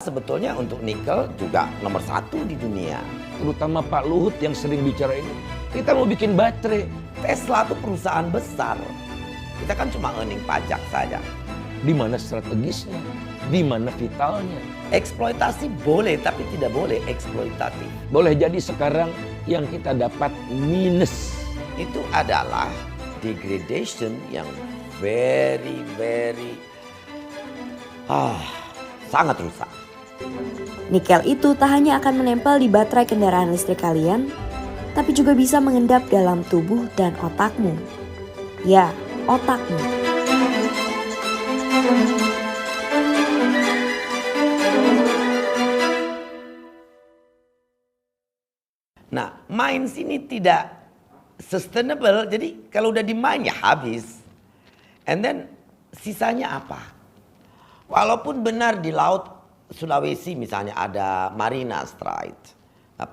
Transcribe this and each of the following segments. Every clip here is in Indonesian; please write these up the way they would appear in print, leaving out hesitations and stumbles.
Sebetulnya untuk nikel juga nomor 1 di dunia. Terutama Pak Luhut yang sering bicara ini. Kita mau bikin baterai. Tesla itu perusahaan besar. Kita kan cuma earning pajak saja. Di mana strategisnya? Di mana vitalnya? Eksploitasi boleh, tapi tidak boleh eksploitatif. Boleh jadi sekarang yang kita dapat minus. Itu adalah degradation yang very sangat rusak. Nikel itu tak hanya akan menempel di baterai kendaraan listrik kalian, tapi juga bisa mengendap dalam tubuh dan otakmu. Ya, otakmu. Nah, mines ini tidak sustainable, jadi kalau udah di mine ya habis. And then sisanya apa? Walaupun benar di laut Sulawesi misalnya ada Marina Strait,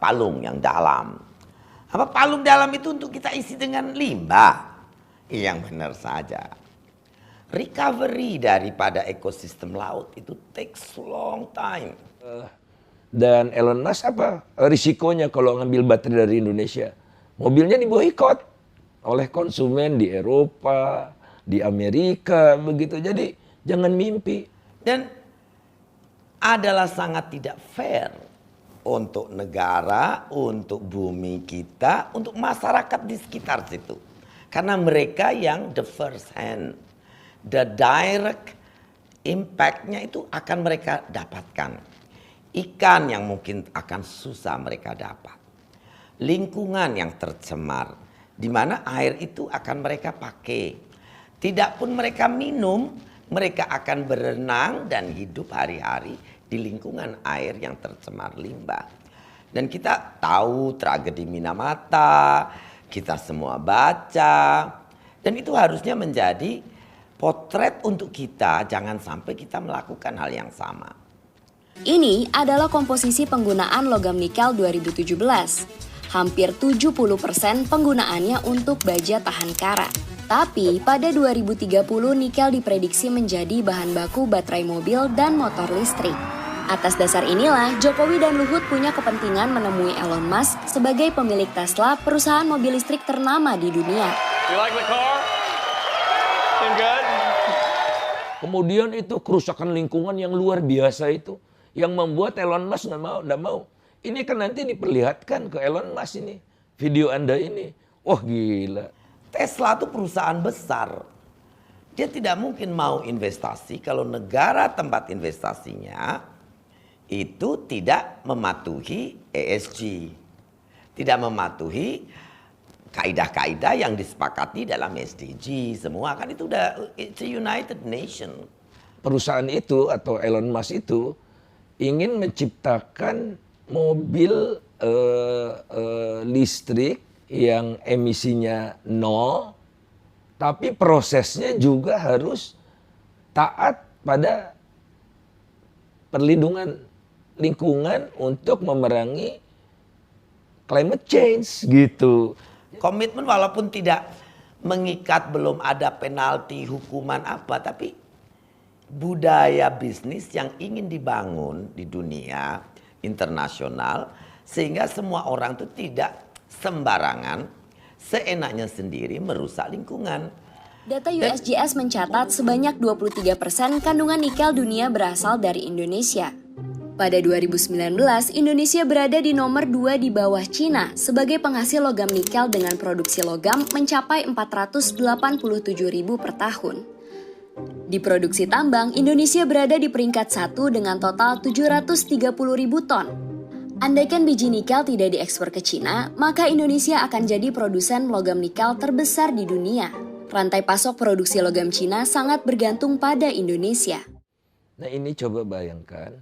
palung yang dalam. Apa palung dalam itu untuk kita isi dengan limbah? Yang benar saja. Recovery daripada ekosistem laut itu takes long time. Dan Elon Musk apa risikonya kalau ngambil baterai dari Indonesia? Mobilnya diboikot oleh konsumen di Eropa, di Amerika, begitu. Jadi jangan mimpi. Dan adalah sangat tidak fair untuk negara, untuk bumi kita, untuk masyarakat di sekitar situ. Karena mereka yang the first hand, the direct impact-nya itu akan mereka dapatkan. Ikan yang mungkin akan susah mereka dapat. Lingkungan yang tercemar, di mana air itu akan mereka pakai. Tidak pun mereka minum, mereka akan berenang dan hidup hari-hari di lingkungan air yang tercemar limbah. Dan kita tahu tragedi Minamata, kita semua baca. Dan itu harusnya menjadi potret untuk kita, jangan sampai kita melakukan hal yang sama. Ini adalah komposisi penggunaan logam nikel 2017. Hampir 70% penggunaannya untuk baja tahan kara. Tapi pada 2030 nikel diprediksi menjadi bahan baku baterai mobil dan motor listrik. Atas dasar inilah Jokowi dan Luhut punya kepentingan menemui Elon Musk sebagai pemilik Tesla, perusahaan mobil listrik ternama di dunia. Kemudian itu kerusakan lingkungan yang luar biasa itu. Yang membuat Elon Musk nggak mau. Ini kan nanti diperlihatkan ke Elon Musk ini. Video Anda ini. Wah gila. Tesla itu perusahaan besar. Dia tidak mungkin mau investasi kalau negara tempat investasinya itu tidak mematuhi ESG. Tidak mematuhi kaidah-kaidah yang disepakati dalam SDG. Semua kan itu udah it's a United Nation. Perusahaan itu atau Elon Musk itu ingin menciptakan mobil listrik yang emisinya 0, tapi prosesnya juga harus taat pada perlindungan lingkungan untuk memerangi climate change gitu. Komitmen walaupun tidak mengikat, belum ada penalti, hukuman apa, tapi budaya bisnis yang ingin dibangun di dunia internasional sehingga semua orang itu tidak sembarangan, seenaknya sendiri merusak lingkungan. Data USGS mencatat sebanyak 23% kandungan nikel dunia berasal dari Indonesia. Pada 2019, Indonesia berada di nomor 2 di bawah Cina sebagai penghasil logam nikel dengan produksi logam mencapai 487.000 per tahun. Di produksi tambang, Indonesia berada di peringkat 1 dengan total 730.000 ton. Andaikan biji nikel tidak diekspor ke Cina, maka Indonesia akan jadi produsen logam nikel terbesar di dunia. Rantai pasok produksi logam Cina sangat bergantung pada Indonesia. Nah ini coba bayangkan,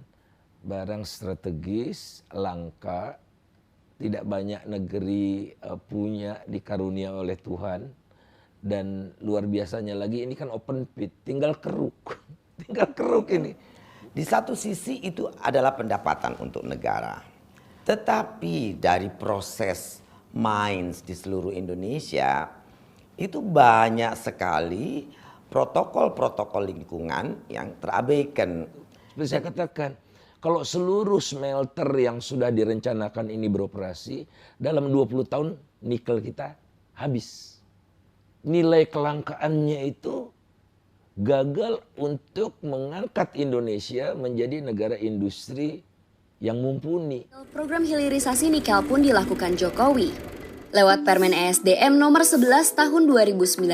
barang strategis, langka, tidak banyak negeri punya, dikarunia oleh Tuhan. Dan luar biasanya lagi ini kan open pit, tinggal keruk. Tinggal keruk ini. Di satu sisi itu adalah pendapatan untuk negara. Tetapi dari proses mines di seluruh Indonesia, itu banyak sekali protokol-protokol lingkungan yang terabaikan. Seperti saya katakan, Kalau seluruh smelter yang sudah direncanakan ini beroperasi, dalam 20 tahun nikel kita habis. Nilai kelangkaannya itu gagal untuk mengangkat Indonesia menjadi negara industri yang mumpuni. Program hilirisasi nikel pun dilakukan Jokowi. Lewat Permen ESDM nomor 11 tahun 2019,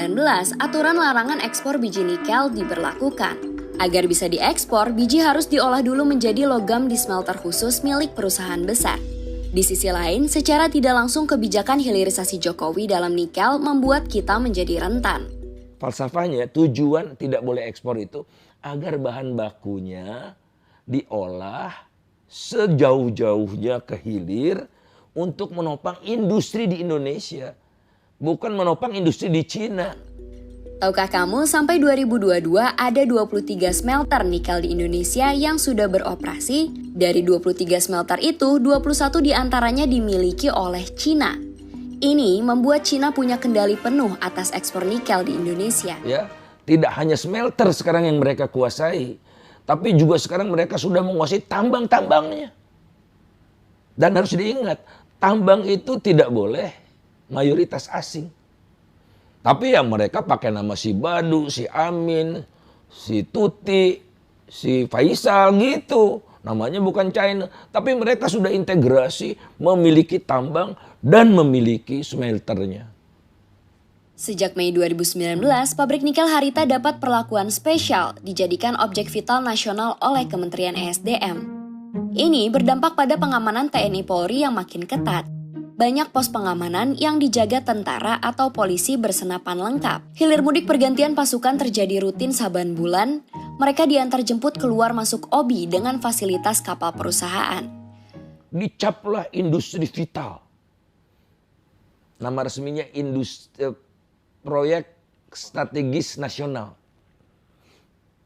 aturan larangan ekspor biji nikel diberlakukan. Agar bisa diekspor, biji harus diolah dulu menjadi logam di smelter khusus milik perusahaan besar. Di sisi lain, secara tidak langsung kebijakan hilirisasi Jokowi dalam nikel membuat kita menjadi rentan. Falsafahnya tujuan tidak boleh ekspor itu agar bahan bakunya diolah sejauh-jauhnya ke hilir untuk menopang industri di Indonesia. Bukan menopang industri di Cina. Tahukah kamu sampai 2022 ada 23 smelter nikel di Indonesia yang sudah beroperasi? Dari 23 smelter itu, 21 diantaranya dimiliki oleh Cina. Ini membuat Cina punya kendali penuh atas ekspor nikel di Indonesia. Ya, tidak hanya smelter sekarang yang mereka kuasai, tapi juga sekarang mereka sudah menguasai tambang-tambangnya. Dan harus diingat, tambang itu tidak boleh mayoritas asing. Tapi ya mereka pakai nama si Badu, si Amin, si Tuti, si Faisal gitu. Namanya bukan China. Tapi mereka sudah integrasi, memiliki tambang dan memiliki smelternya. Sejak Mei 2019, pabrik nikel Harita dapat perlakuan spesial dijadikan objek vital nasional oleh Kementerian ESDM. Ini berdampak pada pengamanan TNI Polri yang makin ketat. Banyak pos pengamanan yang dijaga tentara atau polisi bersenapan lengkap. Hilir mudik pergantian pasukan terjadi rutin saban bulan. Mereka diantar jemput keluar masuk OBI dengan fasilitas kapal perusahaan. Dicaplah industri vital. Nama resminya proyek strategis nasional.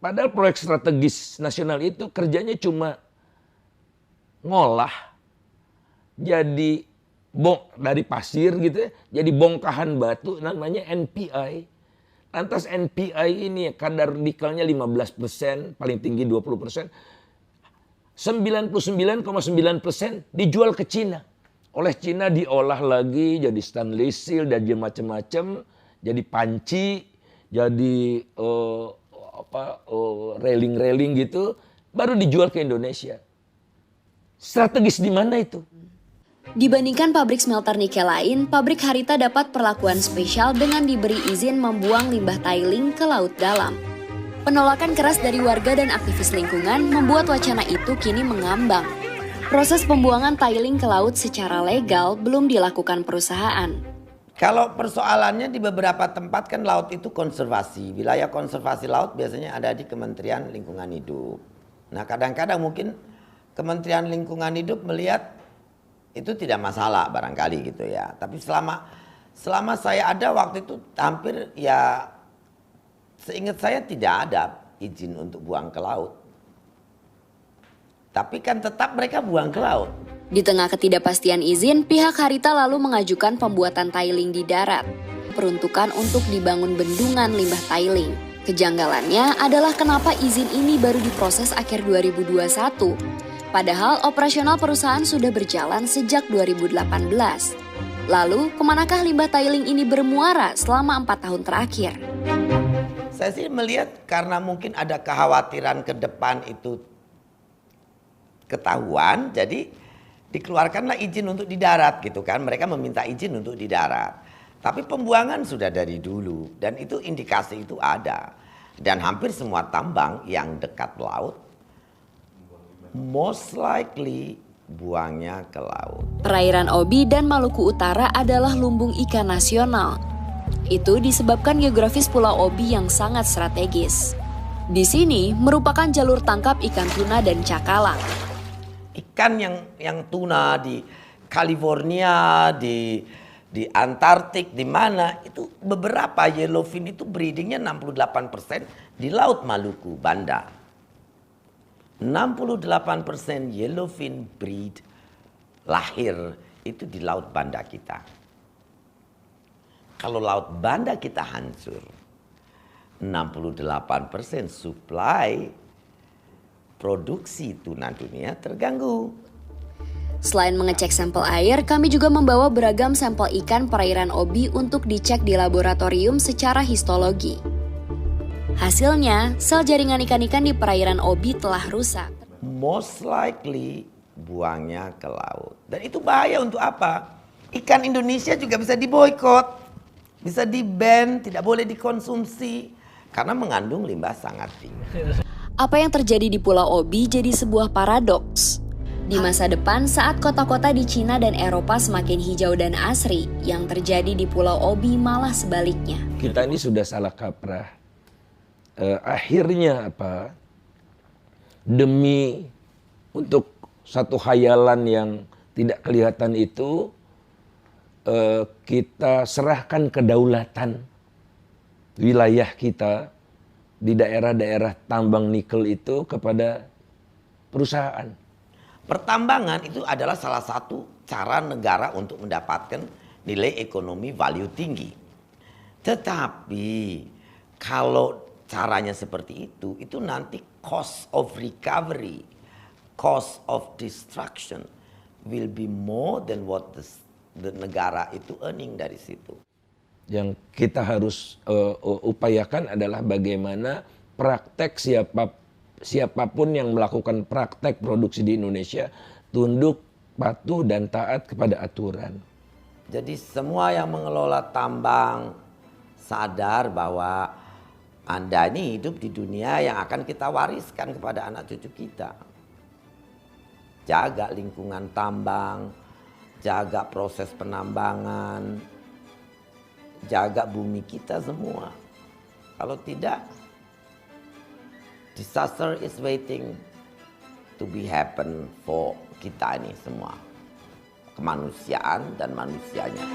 Padahal proyek strategis nasional itu kerjanya cuma ngolah jadi dari pasir gitu ya, jadi bongkahan batu namanya NPI. Lantas NPI ini kadar nikelnya 15%, paling tinggi 20%. 99,9% dijual ke Cina. Oleh Cina diolah lagi jadi stainless steel dan macam-macam, jadi panci, jadi railing-railing gitu, baru dijual ke Indonesia. Strategis di mana itu? Dibandingkan pabrik smelter nikel lain, pabrik Harita dapat perlakuan spesial dengan diberi izin membuang limbah tailing ke laut dalam. Penolakan keras dari warga dan aktivis lingkungan membuat wacana itu kini mengambang. Proses pembuangan tailing ke laut secara legal belum dilakukan perusahaan. Kalau persoalannya di beberapa tempat kan laut itu konservasi. Wilayah konservasi laut biasanya ada di Kementerian Lingkungan Hidup. Nah kadang-kadang mungkin Kementerian Lingkungan Hidup melihat itu tidak masalah barangkali gitu ya. Tapi selama saya ada waktu itu hampir ya seingat saya tidak ada izin untuk buang ke laut. Tapi kan tetap mereka buang ke laut. Di tengah ketidakpastian izin, pihak Harita lalu mengajukan pembuatan tailing di darat. Peruntukan untuk dibangun bendungan limbah tailing. Kejanggalannya adalah kenapa izin ini baru diproses akhir 2021. Padahal operasional perusahaan sudah berjalan sejak 2018. Lalu, kemanakah limbah tailing ini bermuara selama 4 tahun terakhir? Saya sih melihat karena mungkin ada kekhawatiran ke depan itu ketahuan, jadi dikeluarkanlah izin untuk di darat gitu kan. Mereka meminta izin untuk di darat. Tapi pembuangan sudah dari dulu dan itu indikasi itu ada. Dan hampir semua tambang yang dekat laut most likely buangnya ke laut. Perairan Obi dan Maluku Utara adalah lumbung ikan nasional. Itu disebabkan geografis Pulau Obi yang sangat strategis. Di sini merupakan jalur tangkap ikan tuna dan cakalang. Ikan yang tuna di California, di Antartik, di mana itu beberapa yellowfin itu breedingnya 68% di Laut Maluku, Banda. 68% yellowfin breed lahir itu di Laut Banda kita. Kalau Laut Banda kita hancur, 68% supply produksi tuna dunia terganggu. Selain mengecek sampel air, kami juga membawa beragam sampel ikan perairan Obi untuk dicek di laboratorium secara histologi. Hasilnya, sel jaringan ikan-ikan di perairan Obi telah rusak. Most likely buangnya ke laut. Dan itu bahaya untuk apa? Ikan Indonesia juga bisa diboikot, bisa di-ban, tidak boleh dikonsumsi karena mengandung limbah sangat tinggi. Apa yang terjadi di Pulau Obi jadi sebuah paradoks. Di masa depan saat kota-kota di Cina dan Eropa semakin hijau dan asri, yang terjadi di Pulau Obi malah sebaliknya. Kita ini sudah salah kaprah. Akhirnya apa? Demi untuk satu khayalan yang tidak kelihatan itu, kita serahkan kedaulatan wilayah kita di daerah-daerah tambang nikel itu kepada perusahaan. Pertambangan itu adalah salah satu cara negara untuk mendapatkan nilai ekonomi value tinggi. Tetapi kalau caranya seperti itu nanti cost of recovery, cost of destruction will be more than what the negara itu earning dari situ. Yang kita harus upayakan adalah bagaimana praktek siapapun yang melakukan praktek produksi di Indonesia tunduk, patuh, dan taat kepada aturan. Jadi semua yang mengelola tambang sadar bahwa Anda ini hidup di dunia yang akan kita wariskan kepada anak cucu kita. Jaga lingkungan tambang, jaga proses penambangan, jaga bumi kita semua. Kalau tidak, disaster is waiting to be happen for kita ini semua. Kemanusiaan dan manusianya.